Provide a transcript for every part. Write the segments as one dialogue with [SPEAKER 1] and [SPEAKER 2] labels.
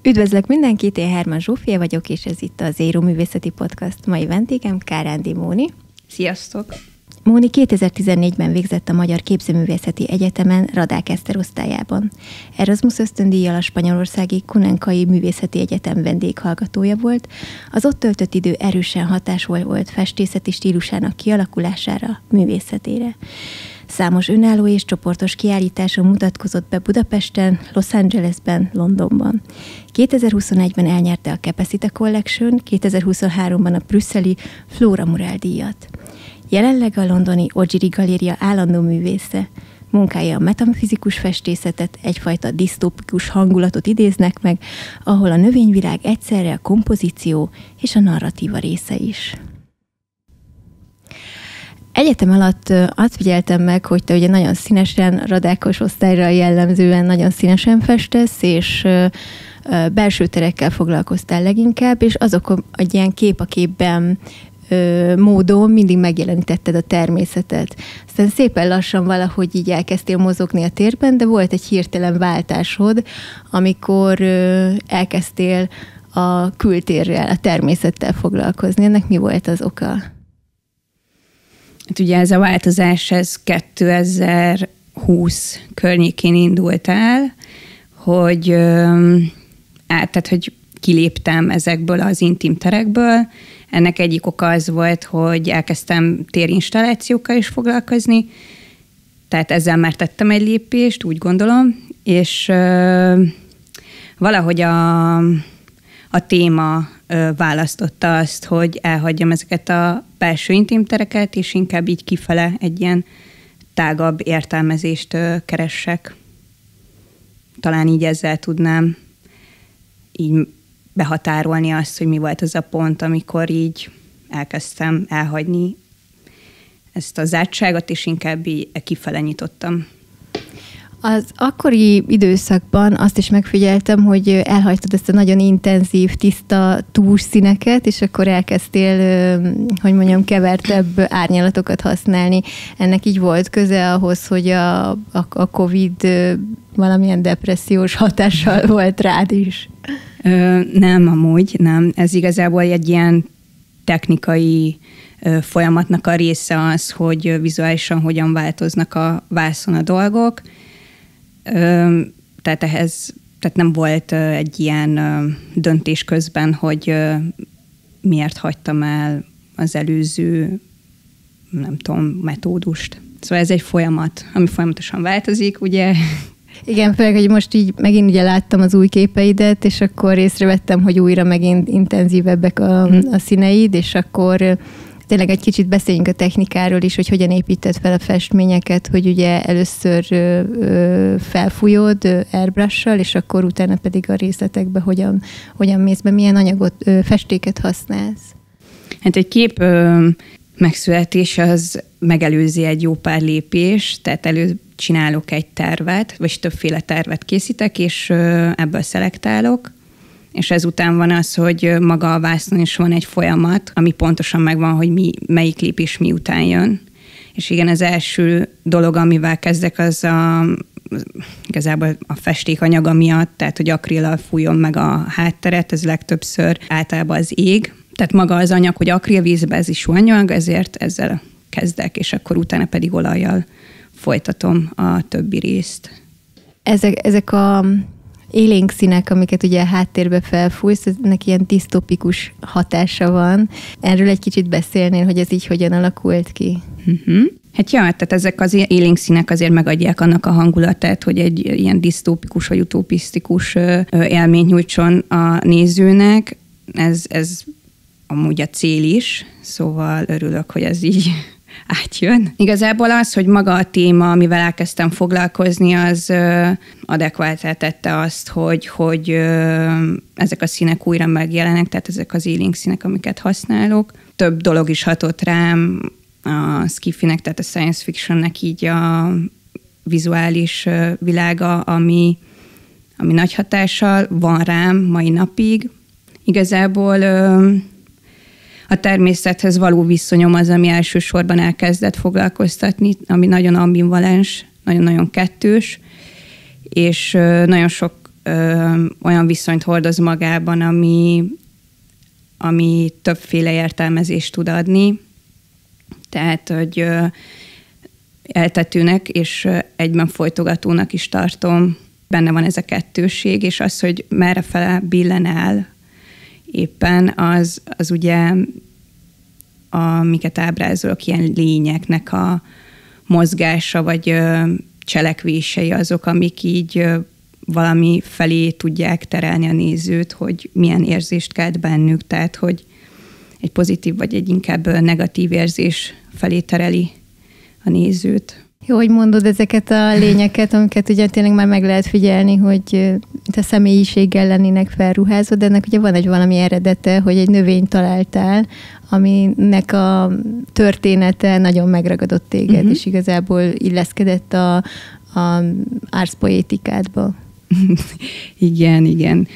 [SPEAKER 1] Üdvözlök mindenkit, én Hermann Zsófia vagyok, és ez itt az Éró Művészeti Podcast. Mai vendégem Kárándi Móni.
[SPEAKER 2] Sziasztok!
[SPEAKER 1] Móni 2014-ben végzett a Magyar Képzőművészeti Egyetemen Radák Eszter osztályában. Erasmus ösztöndíjjal a spanyolországi Cuenca-i Művészeti Egyetem vendéghallgatója volt. Az ott töltött idő erősen hatásol volt festészeti stílusának kialakulására, művészetére. Számos önálló és csoportos kiállításon mutatkozott be Budapesten, Los Angelesben, Londonban. 2021-ben elnyerte a Capacita Collection, 2023-ban a brüsszeli Flora Mural díjat. Jelenleg a londoni Ogyri Galéria állandó művésze. Munkája a metafizikus festészetet, egyfajta disztópikus hangulatot idéznek meg, ahol a növényvilág egyszerre a kompozíció és a narratíva része is. Egyetem alatt azt figyeltem meg, hogy te ugye nagyon színesen, radákos osztályra jellemzően nagyon színesen festesz, és belső terekkel foglalkoztál leginkább, és azok egy ilyen kép a képben módon mindig megjelenítetted a természetet. Aztán szépen lassan valahogy így elkezdtél mozogni a térben, de volt egy hirtelen váltásod, amikor elkezdtél a kültérrel, a természettel foglalkozni. Ennek mi volt az oka?
[SPEAKER 2] Hát ugye ez a változás, ez 2020 környékén indult el, hogy kiléptem ezekből az intim terekből. Ennek egyik oka az volt, hogy elkezdtem térinstallációkkal is foglalkozni, tehát ezzel már tettem egy lépést, úgy gondolom, és valahogy a téma választotta azt, hogy elhagyjam ezeket a belső intim tereket, és inkább így kifele egy ilyen tágabb értelmezést keressek. Talán így ezzel tudnám így behatárolni azt, hogy mi volt az a pont, amikor így elkezdtem elhagyni ezt a zártságot, és inkább így kifele nyitottam.
[SPEAKER 1] Az akkori időszakban azt is megfigyeltem, hogy elhagytad ezt a nagyon intenzív, tiszta túls színeket, és akkor elkezdtél, kevertebb árnyalatokat használni. Ennek így volt köze ahhoz, hogy a Covid valamilyen depressziós hatással volt rád is?
[SPEAKER 2] Nem, amúgy nem. Ez igazából egy ilyen technikai folyamatnak a része az, hogy vizuálisan hogyan változnak a vászon a dolgok. Tehát nem volt egy ilyen döntés közben, hogy miért hagytam el az előző, nem tudom, metódust. Szóval ez egy folyamat, ami folyamatosan változik, ugye?
[SPEAKER 1] Igen, főleg, hogy most így megint ugye láttam az új képeidet, és akkor észrevettem, hogy újra megint intenzívebbek a színeid, és akkor tényleg egy kicsit beszéljünk a technikáról is, hogy hogyan építed fel a festményeket, hogy ugye először felfújod airbrush-sal, és akkor utána pedig a részletekbe hogyan mész be, milyen anyagot, festéket használsz.
[SPEAKER 2] Hát egy kép megszületés az megelőzi egy jó pár lépés, tehát csinálok egy tervet, vagy többféle tervet készítek, és ebből szelektálok, és ezután van az, hogy maga a vásznon is van egy folyamat, ami pontosan megvan, hogy melyik lépés miután jön. És igen, az első dolog, amivel kezdek, az igazából a festékanyaga miatt, tehát hogy akrillal fújom meg a hátteret, ez legtöbbször általában az ég. Tehát maga az anyag, hogy akrilvízbe, ez is anyag, ezért ezzel kezdek, és akkor utána pedig olajjal folytatom a többi részt.
[SPEAKER 1] Ezek a élénk színek, amiket ugye a háttérbe felfújsz, ennek ilyen disztópikus hatása van. Erről egy kicsit beszélnél, hogy ez így hogyan alakult ki?
[SPEAKER 2] Hát ja, tehát ezek az élénk színek azért megadják annak a hangulatát, hogy egy ilyen disztópikus vagy utopisztikus élményt nyújtson a nézőnek. Ez amúgy a cél is, szóval örülök, hogy ez így átjön. Igazából az, hogy maga a téma, amivel elkezdtem foglalkozni, az adekváltá tette azt, hogy ezek a színek újra megjelenek, tehát ezek az élénk színek, amiket használok. Több dolog is hatott rám, a sci-finek, tehát a science fictionnek így a vizuális világa, ami nagy hatással van rám mai napig. Igazából a természethez való viszonyom az, ami elsősorban elkezdett foglalkoztatni, ami nagyon ambivalens, nagyon-nagyon kettős, és nagyon sok olyan viszonyt hordoz magában, ami többféle értelmezést tud adni. Tehát, hogy eltetőnek és egyben folytogatónak is tartom. Benne van ez a kettőség, és az, hogy merrefele billen el éppen, az ugye, amiket ábrázolok, ilyen lényeknek a mozgása, vagy cselekvései azok, amik így valami felé tudják terelni a nézőt, hogy milyen érzést kelt bennük, tehát, hogy egy pozitív vagy egy inkább negatív érzés felé tereli a nézőt.
[SPEAKER 1] Jó, hogy mondod ezeket a lényeket, amiket ugye tényleg már meg lehet figyelni, hogy a személyiséggel lennének felruházva, de ennek ugye van egy valami eredete, hogy egy növényt találtál, aminek a története nagyon megragadott téged, és igazából illeszkedett a árszpoétikádba.
[SPEAKER 2] Igen.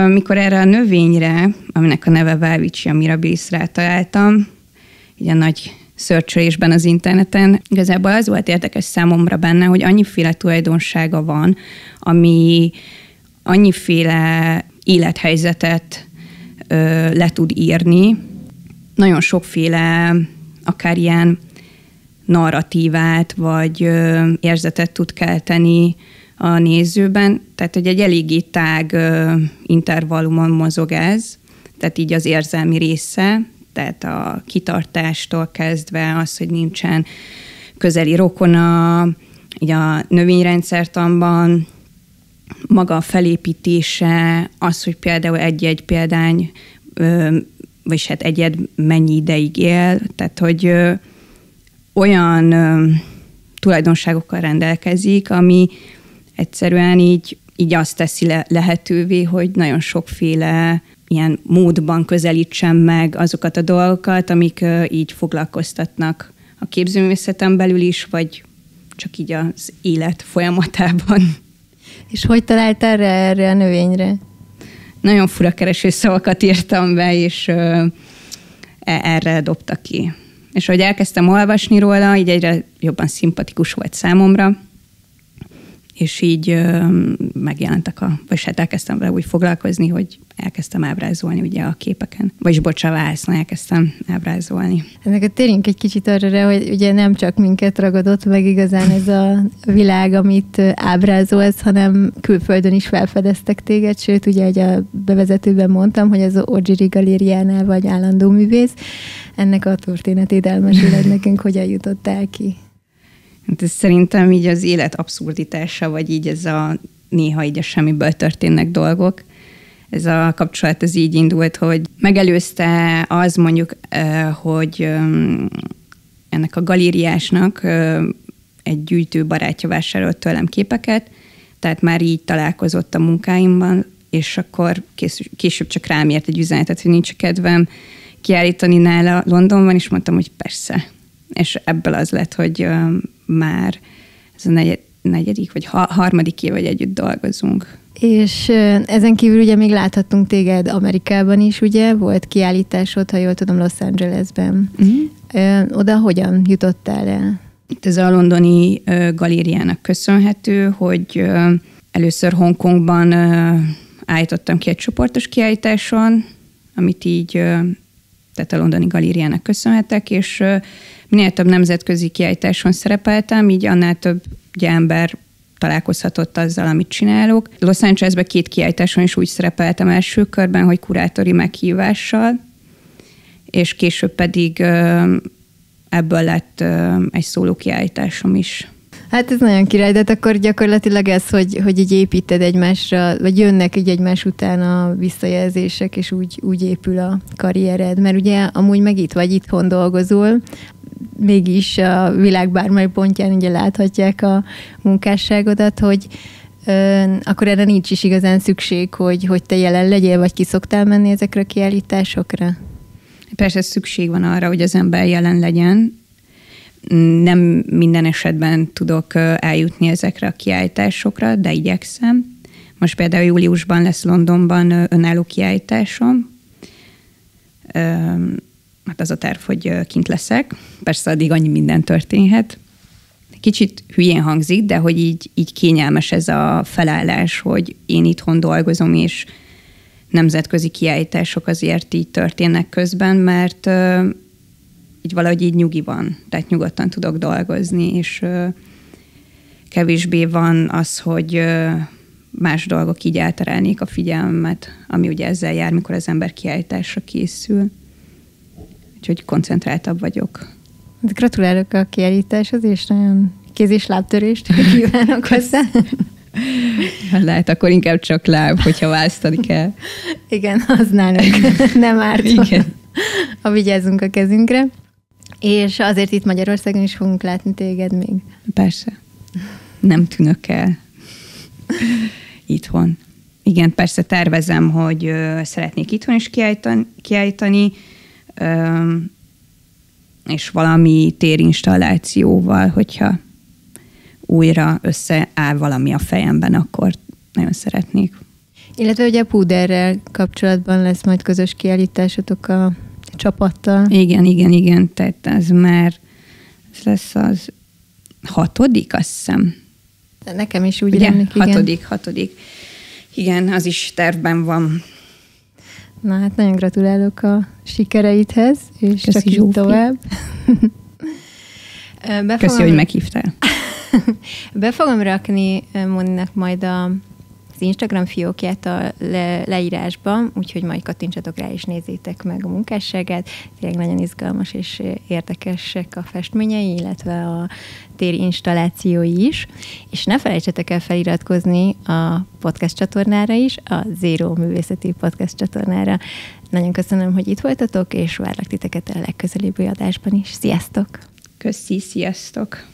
[SPEAKER 2] Mikor erre a növényre, aminek a neve Welwitschia mirabilis rátaláltam, így a nagy szörcsölésben az interneten, igazából az volt érdekes számomra benne, hogy annyiféle tulajdonsága van, ami annyiféle élethelyzetet le tud írni, nagyon sokféle akár ilyen narratívát, vagy érzetet tud kelteni a nézőben, tehát hogy egy eléggé tág intervallumon mozog ez, tehát így az érzelmi része, tehát a kitartástól kezdve az, hogy nincsen közeli rokona, így a növényrendszertanban maga a felépítése, az, hogy például egy-egy példány, vagyis hát egyed mennyi ideig él, tehát hogy olyan tulajdonságokkal rendelkezik, ami egyszerűen így azt teszi lehetővé, hogy nagyon sokféle ilyen módban közelítsen meg azokat a dolgokat, amik így foglalkoztatnak a képzőművészeten belül is, vagy csak így az élet folyamatában.
[SPEAKER 1] És hogy találtál erre a növényre?
[SPEAKER 2] Nagyon fura kereső szavakat írtam be, és erre dobta ki. És ahogy elkezdtem olvasni róla, így egyre jobban szimpatikus volt számomra, és így megjelentek vagy hát elkezdtem vele úgy foglalkozni, hogy elkezdtem ábrázolni ugye a képeken. Vagyis vászon elkezdtem ábrázolni.
[SPEAKER 1] Ennek térjünk egy kicsit arra, hogy ugye nem csak minket ragadott meg igazán ez a világ, amit ábrázolsz, hanem külföldön is felfedeztek téged, sőt, ugye, hogy a bevezetőben mondtam, hogy az Ogyeri Galériánál vagy állandó művész. Ennek a történetét elmeséled nekünk, hogyan jutottál ki?
[SPEAKER 2] Hát ez szerintem így az élet abszurditása, vagy így ez néha így a semmiből történnek dolgok. Ez a kapcsolat ez így indult, hogy megelőzte az mondjuk, hogy ennek a galériásnak egy gyűjtő barátja vásárolt tőlem képeket, tehát már így találkozott a munkáimban, és akkor később csak rám ért egy üzenetet, hogy nincs kedvem kiállítani nála Londonban, és mondtam, hogy persze. És ebből az lett, hogy már ez a negyedik vagy harmadik év, hogy együtt dolgozunk.
[SPEAKER 1] És ezen kívül ugye még láthattunk téged Amerikában is, ugye? Volt kiállításod, ha jól tudom, Los Angelesben. Oda hogyan jutottál el?
[SPEAKER 2] Itt ez a londoni galériának köszönhető, hogy először Hongkongban állítottam ki egy csoportos kiállításon, amit így, tehát a londoni galériának köszönhetek, és minél több nemzetközi kiállításon szerepeltem, így annál több ugye, ember találkozhatott azzal, amit csinálok. Los Angelesben 2 kiállításon is úgy szerepeltem első körben, hogy kurátori meghívással, és később pedig ebből lett egy szóló kiállításom is.
[SPEAKER 1] Hát ez nagyon király, de akkor gyakorlatilag ez, hogy így építed egymásra, vagy jönnek így egymás után a visszajelzések, és úgy épül a karriered. Mert ugye amúgy meg itt vagy, itthon dolgozol, mégis a világ bármely pontján ugye láthatják a munkásságodat, hogy akkor erre nincs is igazán szükség, hogy te jelen legyél, vagy ki szoktál menni ezekre a kiállításokra?
[SPEAKER 2] Persze szükség van arra, hogy az ember jelen legyen. Nem minden esetben tudok eljutni ezekre a kiállításokra, de igyekszem. Most például júliusban lesz Londonban önálló kiállításom. Hát az a terv, hogy kint leszek. Persze addig annyi minden történhet. kicsit hülyén hangzik, de hogy így kényelmes ez a felállás, hogy én itthon dolgozom, és nemzetközi kiállítások azért így történnek közben, mert így valahogy így nyugi van, tehát nyugodtan tudok dolgozni, és kevésbé van az, hogy más dolgok így elterelnék a figyelmet, ami ugye ezzel jár, mikor az ember kiállításra készül. Úgyhogy koncentráltabb vagyok.
[SPEAKER 1] Gratulálok a kiállításhoz, és nagyon kéz- és lábtörést kívánok hozzá.
[SPEAKER 2] Lehet, akkor inkább csak láb, hogyha választani kell.
[SPEAKER 1] Igen, az nálunk nem árt,
[SPEAKER 2] Igen.
[SPEAKER 1] ha vigyázzunk a kezünkre. És azért itt Magyarországon is fogunk látni téged még.
[SPEAKER 2] Persze. Nem tűnök el itthon. Igen, persze tervezem, hogy szeretnék itthon is kiállítani, és valami térinstallációval, hogyha újra összeáll valami a fejemben, akkor nagyon szeretnék.
[SPEAKER 1] Illetve ugye a Puderrel kapcsolatban lesz majd közös kiállításotok a csapattal.
[SPEAKER 2] Igen. Tehát ez már ez lesz az 6., azt hiszem.
[SPEAKER 1] Nekem is úgy remlik, igen.
[SPEAKER 2] 6. Igen, az is tervben van.
[SPEAKER 1] Na hát nagyon gratulálok a sikereidhez, és
[SPEAKER 2] Köszi,
[SPEAKER 1] csak így
[SPEAKER 2] Zsófi.
[SPEAKER 1] tovább.
[SPEAKER 2] Köszi, hogy meghívtál.
[SPEAKER 1] Be fogom rakni Moninak majd az Instagram fiókját a leírásban, úgyhogy majd kattintsatok rá és nézzétek meg a munkásságát. Tényleg nagyon izgalmas és érdekesek a festményei, illetve a téri installációi is. És ne felejtsetek el feliratkozni a podcast csatornára is, a Zero művészeti podcast csatornára. Nagyon köszönöm, hogy itt voltatok, és várlak titeket a legközelebbi adásban is. Sziasztok!
[SPEAKER 2] Köszi, sziasztok!